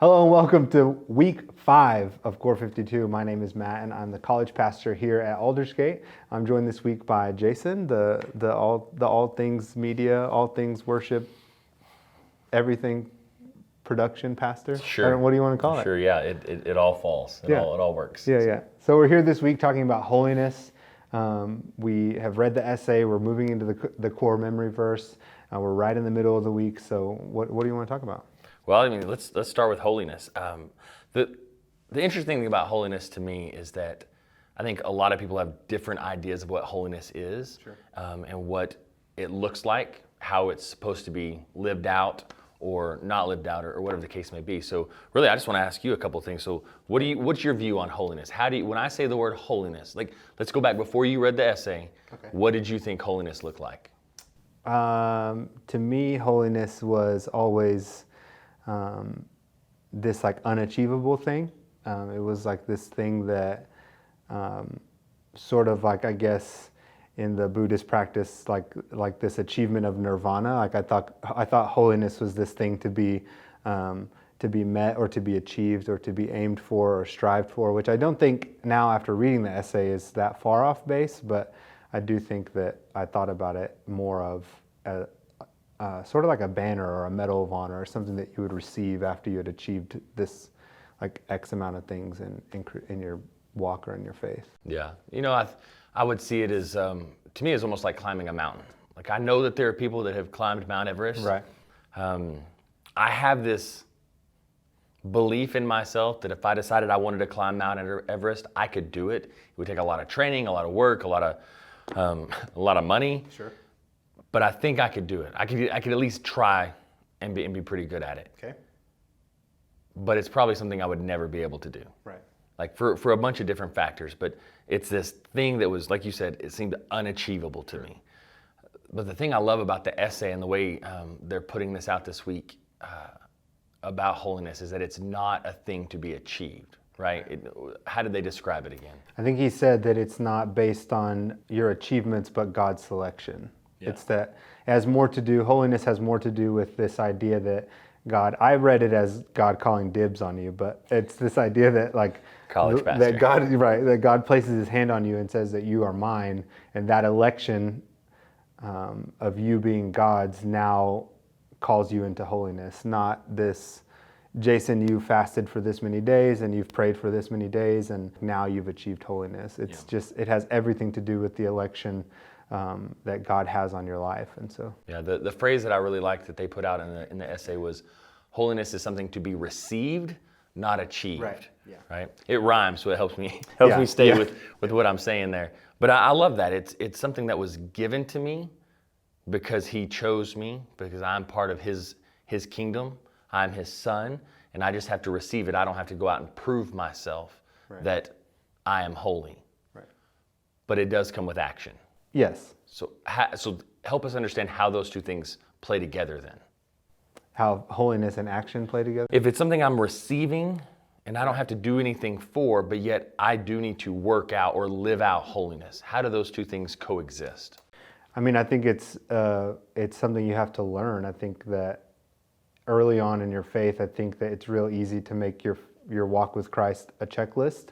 Hello and welcome to week 5 of Core 52. My name is Matt and I'm the college pastor here at Aldersgate. I'm joined this week by Jason, the all things media, all things worship, everything production pastor. Sure. What do you want to call it? Sure, yeah, it all falls. It all works. Yeah. So we're here this week talking about holiness. We have read the essay. We're moving into the core memory verse. We're right in the middle of the week. So what do you want to talk about? Well, I mean, let's start with holiness. The interesting thing about holiness to me is that I think a lot of people have different ideas of what holiness is. Sure. And what it looks like, how it's supposed to be lived out or not lived out, or whatever the case may be. So really, I just want to ask you a couple of things. So what's your view on holiness? When I say the word holiness, like, let's go back before you read the essay. Okay. What did you think holiness looked like? To me, holiness was always this like unachievable thing. It was like this thing that sort of like, I guess, in the Buddhist practice, like this achievement of nirvana. Like I thought holiness was this thing to be met or to be achieved or to be aimed for or strived for, which I don't think now after reading the essay is that far off base, but I do think that I thought about it more of sort of like a banner or a medal of honor or something that you would receive after you had achieved this like X amount of things in your walk or in your faith. Yeah, I would see it as, to me, it's almost like climbing a mountain. Like, I know that there are people that have climbed Mount Everest. Right. I have this belief in myself that if I decided I wanted to climb Mount Everest, I could do it. It would take a lot of training, a lot of work, a lot of money. Sure. But I think I could do it. I could at least try and be pretty good at it. Okay. But it's probably something I would never be able to do. Right. Like for a bunch of different factors, but it's this thing that was, like you said, it seemed unachievable to me. But the thing I love about the essay and the way they're putting this out this week about holiness is that it's not a thing to be achieved, right? How did they describe it again? I think he said that it's not based on your achievements, but God's selection. Yeah. It's that it has more to do, holiness has more to do with this idea that God, I read it as God calling dibs on you, but it's this idea that like college pastor. that God places his hand on you and says that you are mine, and that election of you being God's now calls you into holiness, not this, Jason, you fasted for this many days and you've prayed for this many days and now you've achieved holiness. It's just, it has everything to do with the election that God has on your life. And so the phrase that I really liked that they put out in the essay was, holiness is something to be received, not achieved. Right. Yeah. Right. It rhymes, so it helps me stay with what I'm saying there. But I love that it's something that was given to me because he chose me, because I'm part of his kingdom. I'm his son, and I just have to receive it. I don't have to go out and prove myself that I am holy. Right. But it does come with action. Yes. So help us understand how those two things play together then. How holiness and action play together? If it's something I'm receiving and I don't have to do anything for, but yet I do need to work out or live out holiness, how do those two things coexist? I mean, I think it's something you have to learn. I think that early on in your faith, I think that it's real easy to make your walk with Christ a checklist.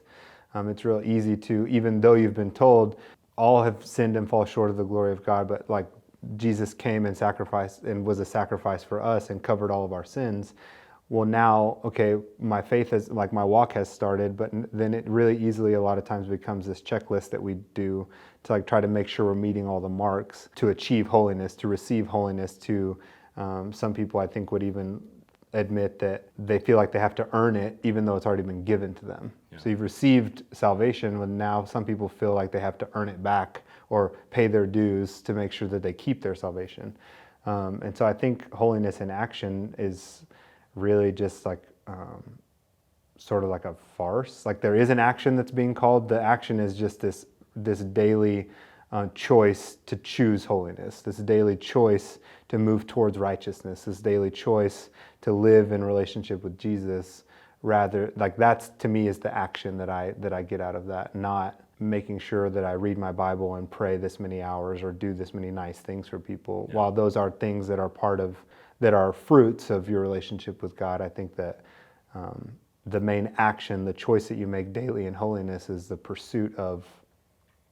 It's real easy to, even though you've been told, all have sinned and fall short of the glory of God, but like Jesus came and sacrificed and was a sacrifice for us and covered all of our sins. Well, now, okay, my faith is like my walk has started, but then it really easily a lot of times becomes this checklist that we do to like try to make sure we're meeting all the marks to achieve holiness, to receive holiness. To some people, I think, would even admit that they feel like they have to earn it, even though it's already been given to them. Yeah. So you've received salvation, when now some people feel like they have to earn it back or pay their dues to make sure that they keep their salvation. And so I think holiness in action is really just like sort of like a farce. Like there is an action that's being called. The action is just this daily choice to choose holiness, this daily choice to move towards righteousness, this daily choice to live in relationship with Jesus. Rather, like that's to me is the action that I get out of that, not making sure that I read my Bible and pray this many hours or do this many nice things for people. Yeah. While those are things that are fruits of your relationship with God, I think that the main action, the choice that you make daily in holiness is the pursuit of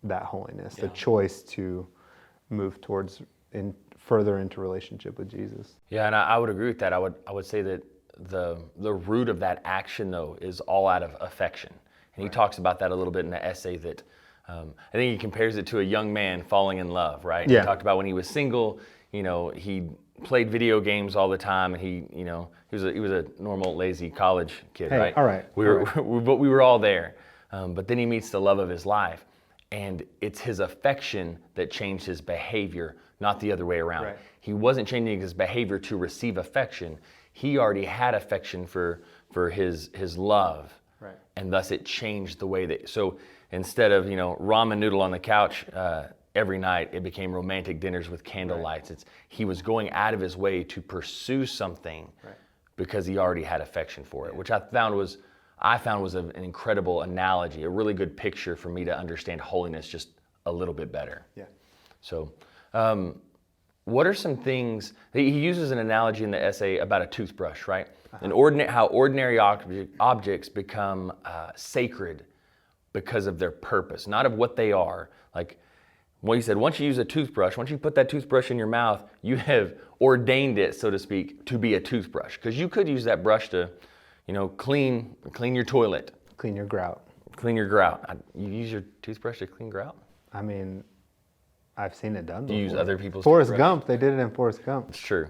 that holiness, the choice to move towards further into relationship with Jesus. Yeah, and I would agree with that. I would say that the root of that action, though, is all out of affection. And he talks about that a little bit in the essay that I think he compares it to a young man falling in love, right? Yeah. He talked about when he was single, he played video games all the time, and he was a normal, lazy college kid, Hey, right? all right. But we were all there. But then he meets the love of his life, and it's his affection that changed his behavior, not the other way around. Right. He wasn't changing his behavior to receive affection. He already had affection for his love, Right. and thus it changed the way that. So instead of ramen noodle on the couch every night, it became romantic dinners with candlelights. Right. He was going out of his way to pursue something because he already had affection for it, which I found was an incredible analogy, a really good picture for me to understand holiness just a little bit better. Yeah. So, what are some things he uses an analogy in the essay about a toothbrush, right? How ordinary objects become sacred because of their purpose, not of what they are. Like what he said, once you use a toothbrush, once you put that toothbrush in your mouth, you have ordained it, so to speak, to be a toothbrush. Because you could use that brush to, clean your toilet. Clean your grout. Clean your grout. You use your toothbrush to clean grout? I mean, I've seen it done Do you use before. other people's Forrest toothbrush? Gump, they did it in Forrest Gump. It's true.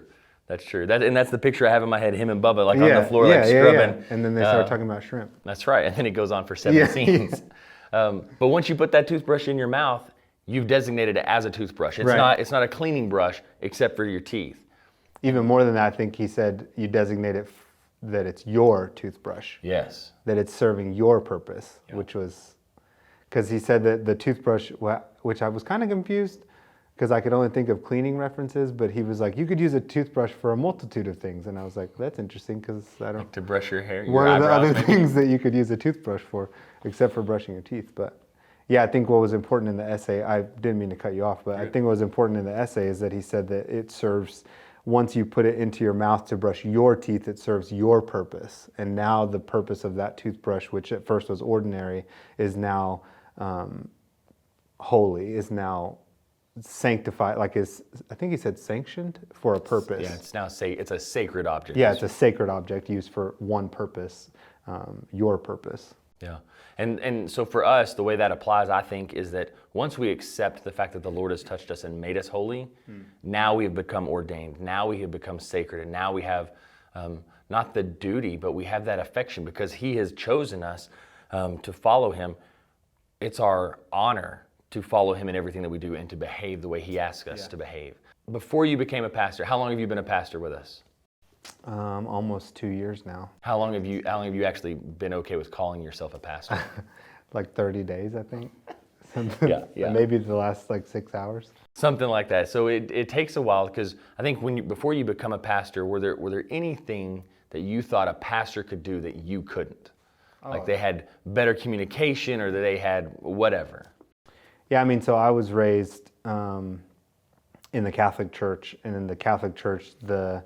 That's true. That's the picture I have in my head, him and Bubba on the floor scrubbing. And then they start talking about shrimp. That's right. And then it goes on for 7 scenes. But once you put that toothbrush in your mouth, you've designated it as a toothbrush. It's not a cleaning brush except for your teeth. Even more than that, I think he said you designate it that it's your toothbrush. Yes. That it's serving your purpose, which was, because he said that the toothbrush, which I was kind of confused, because I could only think of cleaning references, but he was like, you could use a toothbrush for a multitude of things. And I was like, that's interesting, because I don't... To brush your hair, what your are the eyebrows, other maybe? things that you could use a toothbrush for, except for brushing your teeth? But yeah, I think what was important in the essay, I didn't mean to cut you off, but I think what was important in the essay is that he said that it serves, once you put it into your mouth to brush your teeth, it serves your purpose. And now the purpose of that toothbrush, which at first was ordinary, is now holy, is now sanctified, I think he said sanctioned for a purpose. Yeah, it's now it's a sacred object. Yeah, it's a sacred object used for one purpose, your purpose. Yeah. And so for us, the way that applies, I think, is that once we accept the fact that the Lord has touched us and made us holy, now we have become ordained. Now we have become sacred. And now we have not the duty, but we have that affection because He has chosen us to follow Him. It's our honor to follow Him in everything that we do and to behave the way He asks us to behave. Before you became a pastor, how long have you been a pastor with us? Almost 2 years now. How long have you actually been okay with calling yourself a pastor? Like 30 days, I think. Yeah. Maybe the last 6 hours. Something like that. So it takes a while because I think before you become a pastor, were there anything that you thought a pastor could do that you couldn't? Like they had better communication or that they had whatever? Yeah, I mean, so I was raised in the Catholic Church, and in the Catholic Church, the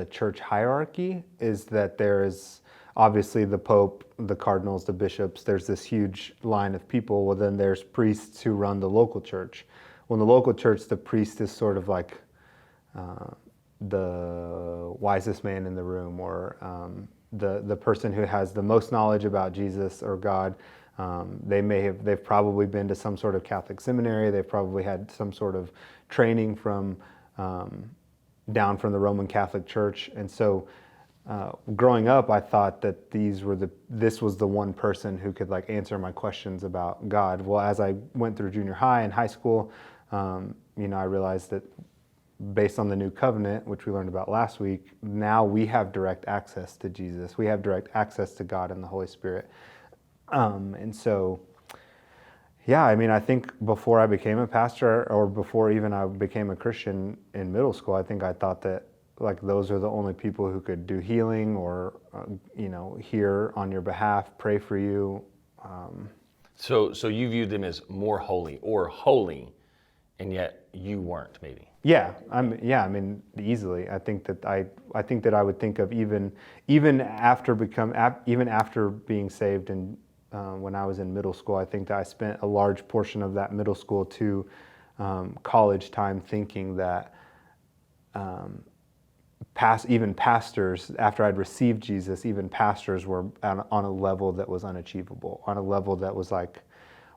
church hierarchy is that there is obviously the Pope, the cardinals, the bishops. There's this huge line of people. Well, then there's priests who run the local church. Well, in the local church, the priest is sort of like the wisest man in the room, or the person who has the most knowledge about Jesus or God. They've probably been to some sort of Catholic seminary. They've probably had some sort of training from down from the Roman Catholic Church. And so growing up, I thought that this was the one person who could answer my questions about God. Well, as I went through junior high and high school, I realized that based on the new covenant, which we learned about last week, now we have direct access to Jesus. We have direct access to God and the Holy Spirit. And so, yeah, I mean, I think before I became a pastor, or before even I became a Christian in middle school, I think I thought that those are the only people who could do healing or, hear on your behalf, pray for you. So you viewed them as more holy or holy and yet you weren't, maybe. Yeah, I mean, easily. I think that I would think of even after being saved, and when I was in middle school, I think that I spent a large portion of that middle school to college time thinking that even pastors, after I'd received Jesus, even pastors were on a level that was unachievable, on a level that was like,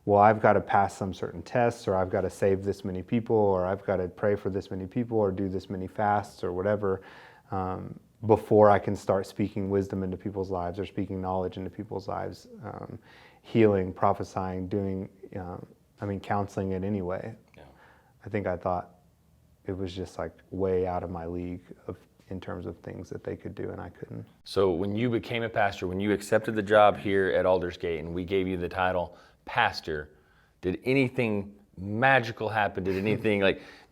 well, I've got to pass some certain tests, or I've got to save this many people, or I've got to pray for this many people, or do this many fasts, or whatever, before I can start speaking wisdom into people's lives, or speaking knowledge into people's lives, healing, prophesying, doing, counseling in any way. Yeah. I think I thought it was just like way out of my league in terms of things that they could do and I couldn't. So when you became a pastor, when you accepted the job here at Aldersgate and we gave you the title pastor, did anything magical happen? Did anything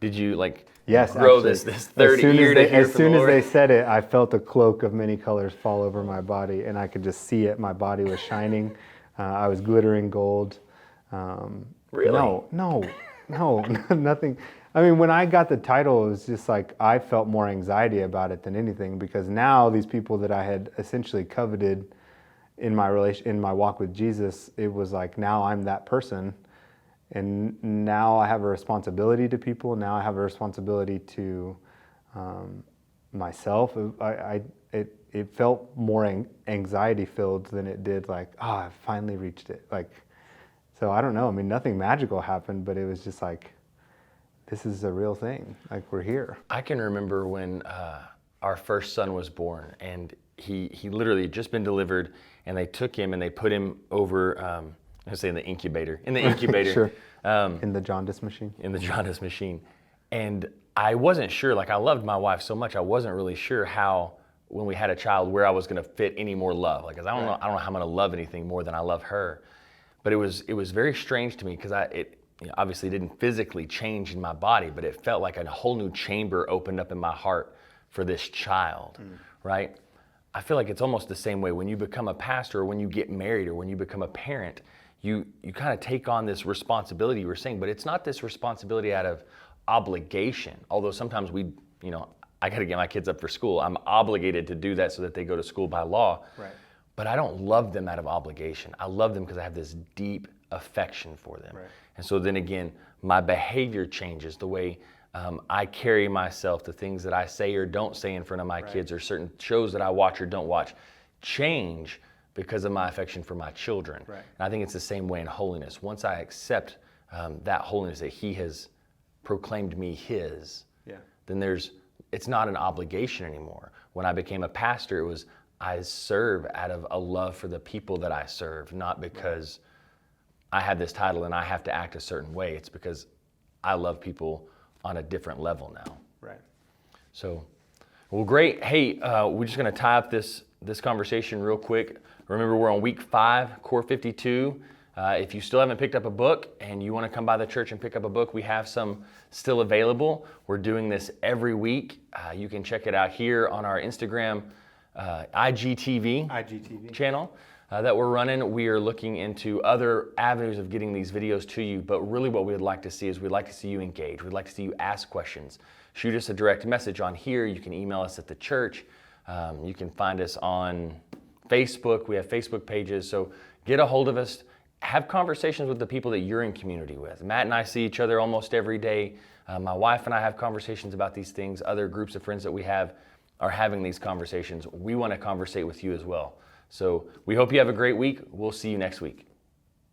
did you yes, grow actually, this 30 year to hear as from soon the as Lord? they said it, I felt a cloak of many colors fall over my body, and I could just see it. My body was shining. I was glittering gold. Really? No, nothing. I mean, when I got the title, it was just like I felt more anxiety about it than anything, because now these people that I had essentially coveted in my walk with Jesus, it was like now I'm that person, and now I have a responsibility to people. Now I have a responsibility to myself. It felt more anxiety filled than it did like, I finally reached it. So I don't know. I mean, nothing magical happened, but it was just like, this is a real thing. Like, we're here. I can remember when our first son was born, and he literally had just been delivered, and they took him and they put him over, in the incubator. Sure. In the jaundice machine. In the jaundice machine. And I wasn't sure, I loved my wife so much, I wasn't really sure how, when we had a child, where I was going to fit any more love. Because I don't know how I'm going to love anything more than I love her. But it was very strange to me, because it obviously didn't physically change in my body, but it felt like a whole new chamber opened up in my heart for this child, right? I feel like it's almost the same way when you become a pastor, or when you get married, or when you become a parent, you kind of take on this responsibility you were saying, but it's not this responsibility out of obligation. Although sometimes I got to get my kids up for school. I'm obligated to do that so that they go to school by law. Right. But I don't love them out of obligation. I love them because I have this deep affection for them. Right. And so then again, my behavior changes, the way I carry myself, the things that I say or don't say in front of my kids, or certain shows that I watch or don't watch, change because of my affection for my children. Right. And I think it's the same way in holiness. Once I accept that holiness, that He has proclaimed me His, then it's not an obligation anymore. When I became a pastor, it was, I serve out of a love for the people that I serve, not because I have this title and I have to act a certain way. It's because I love people on a different level now. Right. So, well, great. Hey, we're just going to tie up this conversation real quick. Remember, we're on week 5, Core 52. If you still haven't picked up a book and you want to come by the church and pick up a book, we have some still available. We're doing this every week. You can check it out here on our Instagram IGTV channel that we're running. We are looking into other avenues of getting these videos to you, but really what we'd like to see is we'd like to see you engage. We'd like to see you ask questions. Shoot us a direct message on here. You can email us at the church. You can find us on Facebook. We have Facebook pages. So get a hold of us. Have conversations with the people that you're in community with. Matt and I see each other almost every day. My wife and I have conversations about these things. Other groups of friends that we have are having these conversations. We want to conversate with you as well. So we hope you have a great week. We'll see you next week.